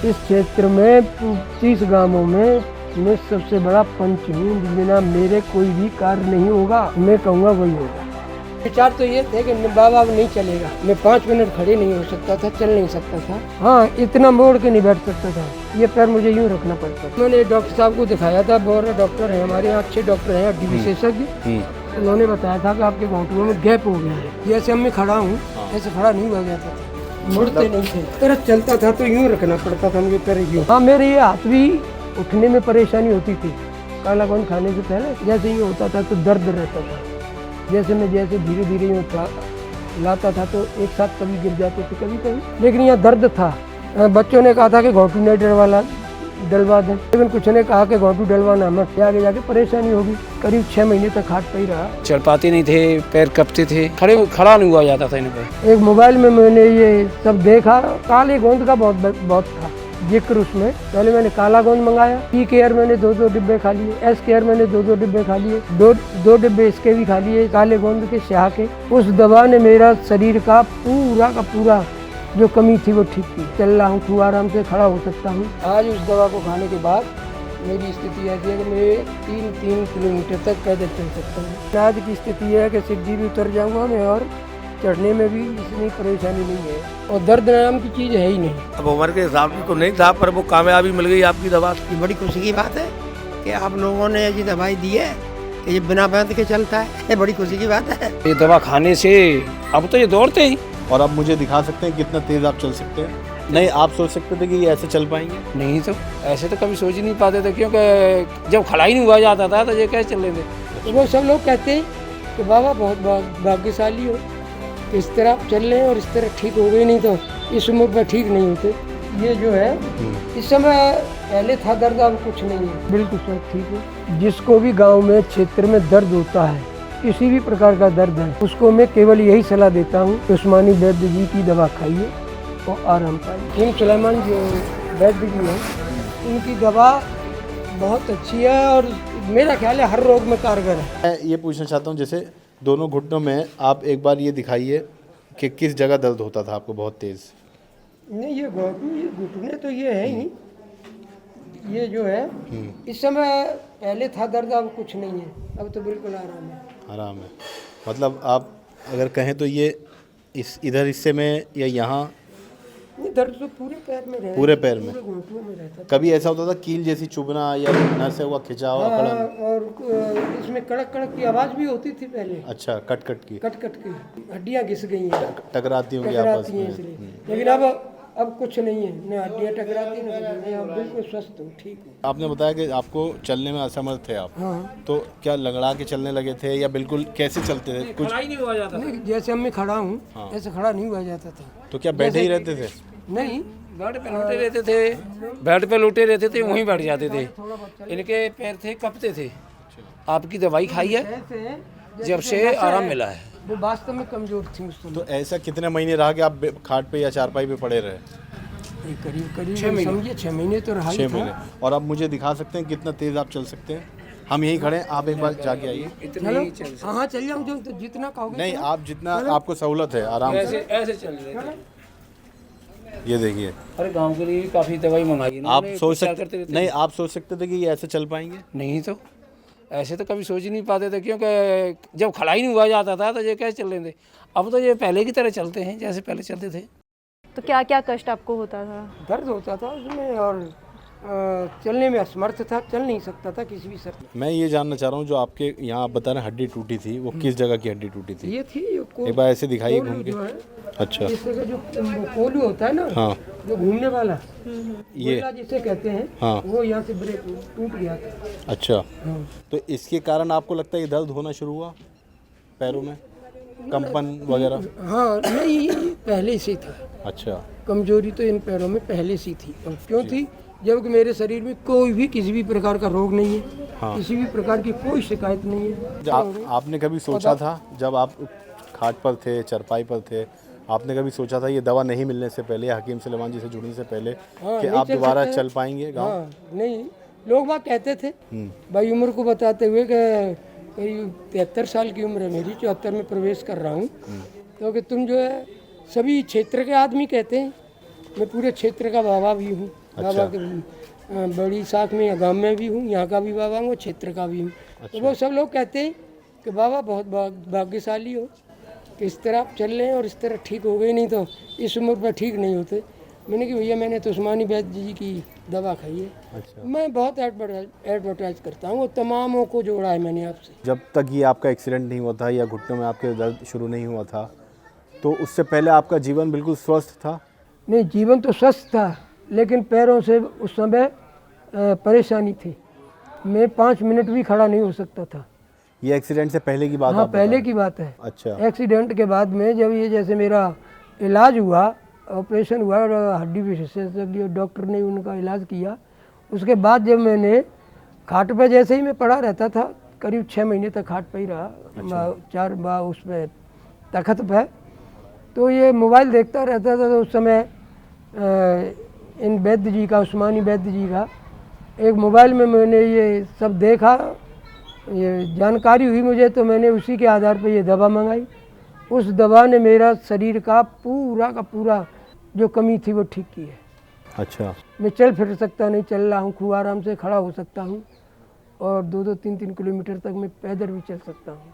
इस क्षेत्र में 30 गांवों में मैं सबसे बड़ा पंच हूँ। बिना मेरे कोई भी कार्य नहीं होगा, मैं कहूँगा वही होगा। विचार तो ये थे कि बाबा अब नहीं चलेगा। मैं 5 मिनट खड़े नहीं हो सकता था, चल नहीं सकता था। हाँ, इतना मोड़ के नहीं बैठ सकता था, ये पैर मुझे यूँ रखना पड़ता था। मैंने डॉक्टर साहब को दिखाया था, बहुत डॉक्टर है हमारे यहाँ, अच्छे डॉक्टर हैं, हड्डी विशेषज्ञ। उन्होंने बताया था कि आपके घुटनों में गैप हो गया है। जैसे मैं खड़ा हूँ ऐसे खड़ा नहीं हुआ जाता था, मुड़ते नहीं थे। पैर चलता था तो यूँ रखना पड़ता था मुझे, पैर यूँ। हाँ, मेरे ये हाथ भी उठने में परेशानी होती थी। काला कौन खाने से पहले जैसे ये होता था तो दर्द रहता था। जैसे मैं धीरे धीरे यूँ लाता था तो एक साथ कभी गिर जाते थे कभी कभी, लेकिन यहाँ दर्द था। बच्चों ने कहा था कि घोटू नहीं डलवा दें, लेकिन कुछ ने कहा कि घोटू डलवाना मत, आगे जाके परेशानी होगी। करीब 6 महीने तक खाट पे ही रहा। चल पाते नहीं थे, पैर कपते थे, खड़ा नहीं हुआ जाता था इन पर। एक मोबाइल में मैंने ये सब देखा, काले गोंद का बहुत था जिक्र उसमें। पहले मैंने काला गोंद मंगाया, ई केयर मैंने 2 डिब्बे खा लिए, एस केयर मैंने 2 डिब्बे खा लिए, दो डिब्बे इसके भी खा लिए, काले गोंद के स्याह के। उस दवा ने मेरा शरीर का पूरा जो कमी थी वो ठीक की। चल रहा हूँ, खूब आराम से खड़ा हो सकता हूँ। आज उस दवा को खाने के बाद मेरी स्थिति ऐसी है कि मैं 3 किलोमीटर तक पैदल चल सकता हूँ। आज की स्थिति है कि सीढ़ी भी उतर जाऊँगा मैं, और चढ़ने में भी इतनी परेशानी नहीं है, और दर्द नाम की चीज़ है ही नहीं। अब उम्र के हिसाब से तो नहीं था, पर वो कामयाबी मिल गई आपकी दवा। ये बड़ी खुशी की बात है कि आप लोगों ने ऐसी दवाई दी है कि ये बिना बैंड के चलता है। ये बड़ी खुशी की बात है। ये दवा खाने से अब तो ये दौड़ते ही। और आप मुझे दिखा सकते हैं कितना तेज आप चल सकते हैं? नहीं, आप सोच सकते थे कि ये ऐसे चल पाएंगे? नहीं, तो ऐसे तो कभी सोच ही नहीं पाते थे, क्योंकि जब खड़ा ही नहीं हुआ जाता था तो ये कैसे चल रहे थे। तो वो सब लोग कहते हैं कि बाबा बहुत भाग्यशाली हो, इस तरह आप चल रहे हैं और इस तरह ठीक हो गए, नहीं तो इस उम्र पर ठीक नहीं होते। ये जो है इस समय पहले था दर्द, अब कुछ नहीं है, बिल्कुल सब ठीक है। जिसको भी गांव में क्षेत्र में दर्द होता है, किसी भी प्रकार का दर्द है, उसको मैं केवल यही सलाह देता हूँ कि उस्मानी वैद्य जी की दवा खाइए और आराम पाइए। किंग सुलेमान जो वैद्य जी हैं, उनकी दवा बहुत अच्छी है और मेरा ख्याल है हर रोग में कारगर है। मैं ये पूछना चाहता हूँ, जैसे दोनों घुटनों में आप एक बार ये दिखाइए कि किस जगह दर्द होता था आपको बहुत तेज़? नहीं, ये घुटने तो ये है ही, ये जो है इस समय पहले था दर्द, अब कुछ नहीं है, अब तो बिल्कुल आराम है। आराम है, मतलब आप अगर कहें तो ये इधर हिस्से में या यहाँ? दर्द तो पूरे पैर में रहता, पूरे पैर में, पूरे घुटनों में रहता। कभी ऐसा होता था कील जैसी चुभना या नर से हुआ खिंचाव? और इसमें कड़क की आवाज़ भी होती थी पहले। अच्छा, कट की हड्डियाँ घिस गई हैं, टकराती होंगी आपस में। इसलिए। लेकिन अब कुछ नहीं है, न हड्डियाँ टकराती न, अब बिल्कुल स्वस्थ हूँ, ठीक हूँ। आपने बताया कि आपको चलने में असमर्थ थे आप। हाँ। तो क्या लंगड़ा के चलने लगे थे या बिल्कुल कैसे चलते थे? कुछ खड़ा ही नहीं हुआ जाता था। नहीं, जैसे मैं खड़ा हूँ ऐसे खड़ा नहीं हुआ जाता था। तो क्या बैठे ही रहते थे? नहीं, बेड पे लौटे रहते थे, बेड पे लौटे रहते थे, वहीं बैठ जाते थे। इनके पैर थे कपते थे। आपकी दवाई खाई है, जब से आराम मिला है। वो वास्तव में कमजोर थी उस समय। तो ऐसा कितने महीने रहा कि आप खाट पे या चारपाई पे पड़े रहे? करीब 6 महीने तो रहा ही 6 था। महीने। और आप मुझे दिखा सकते हैं कितना तेज आप चल सकते हैं? हम यहीं खड़े हैं, आप एक बार जाके आइए। चलो, हाँ चल जाऊँ, जो जितना कहोगे। नहीं, आप जितना आपको सहूलत है आराम से। ऐसे चल रहे थे। ये देखिए, अरे गांव के लिए काफ़ी दवाई मंगाई है। आप सोच सकते नहीं, आप सोच सकते थे कि ये ऐसे चल पाएंगे? नहीं, तो ऐसे तो कभी सोच ही नहीं पाते थे, क्योंकि जब खड़ा ही नहीं हुआ जाता था तो ये कैसे चल रहे थे। अब तो ये पहले की तरह चलते हैं जैसे पहले चलते थे। तो क्या क्या कष्ट आपको होता था? दर्द होता था उसमें, और चलने में असमर्थ था, चल नहीं सकता था किसी भी शर्त। मैं ये जानना चाह रहा हूँ, जो आपके यहाँ आप बता रहे हैं हड्डी टूटी थी, वो किस जगह की हड्डी टूटी थी? ये थी एक बार ऐसे दिखाइए घूम के। अच्छा, इस जगह जो कोलू होता है ना, हाँ, जो घूमने वाला, ये जिसे कहते हैं, हाँ, वो यहाँ से ब्रेक टूट गया था। अच्छा, हाँ। तो इसके कारण आपको लगता है ये दर्द होना शुरू हुआ पैरों में, कंपन वगैरह? हाँ, नहीं, पहले से था। अच्छा, कमजोरी तो इन पैरों में पहले से थी। और क्यों थी? जबकि मेरे शरीर में कोई भी किसी भी प्रकार का रोग नहीं है, हाँ, किसी भी प्रकार की कोई शिकायत नहीं है। आपने कभी सोचा था जब आप खाट पर थे, चरपाई पर थे, आपने कभी सोचा था ये दवा नहीं मिलने से पहले, हकीम सुलेमान जी से जुड़ने से पहले, कि आप दोबारा चल पाएंगे गाँव? हाँ, नहीं, लोग बात कहते थे भाई, उम्र को बताते हुए कि करीब 73 साल की उम्र है मेरी, 74 में प्रवेश कर रहा हूँ, तो तुम जो है, सभी क्षेत्र के आदमी कहते हैं, मैं पूरे क्षेत्र का बाबा भी हूँ। बाबा के बड़ी साख में गांव में भी हूँ, यहाँ का भी बाबा हूँ, क्षेत्र का भी हूँ। तो वो सब लोग कहते हैं कि बाबा बहुत भाग्यशाली हो कि इस तरह आप चल रहे हैं और इस तरह ठीक हो गए, नहीं तो इस उम्र पर ठीक नहीं होते। मैंने कि भैया मैंने तो उस्मानी वैद्य जी की दवा खाई है। अच्छा। मैं बहुत एडवर्टाइज करता हूँ, वो तमामों को जोड़ा है मैंने आपसे। जब तक ये आपका एक्सीडेंट नहीं हुआ था या घुटनों में आपके दर्द शुरू नहीं हुआ था, तो उससे पहले आपका जीवन बिल्कुल स्वस्थ था? नहीं, जीवन तो स्वस्थ था, लेकिन पैरों से उस समय परेशानी थी। मैं 5 मिनट भी खड़ा नहीं हो सकता था। ये एक्सीडेंट से पहले की बात हाँ, आप बता पहले रहे की बात है। हैं। अच्छा। एक्सीडेंट के बाद में जब ये जैसे मेरा इलाज हुआ, ऑपरेशन हुआ, हड्डी विशेषज्ञ डॉक्टर ने उनका इलाज किया, उसके बाद जब मैंने खाट पे जैसे ही मैं पड़ा रहता था, करीब 6 महीने तक खाट पे ही रहा। अच्छा। 4 बार उस पर तखत पे, तो ये मोबाइल देखता रहता था। तो उस समय इन वैद्य जी का, उस्मानी वैद्य जी का एक मोबाइल में मैंने ये सब देखा, ये जानकारी हुई मुझे, तो मैंने उसी के आधार पर ये दवा मंगाई। उस दवा ने मेरा शरीर का पूरा जो कमी थी वो ठीक की है। अच्छा। मैं चल फिर सकता नहीं, चल रहा हूँ, खूब आराम से खड़ा हो सकता हूँ, और 2-2, 3-3 किलोमीटर तक मैं पैदल भी चल सकता हूँ।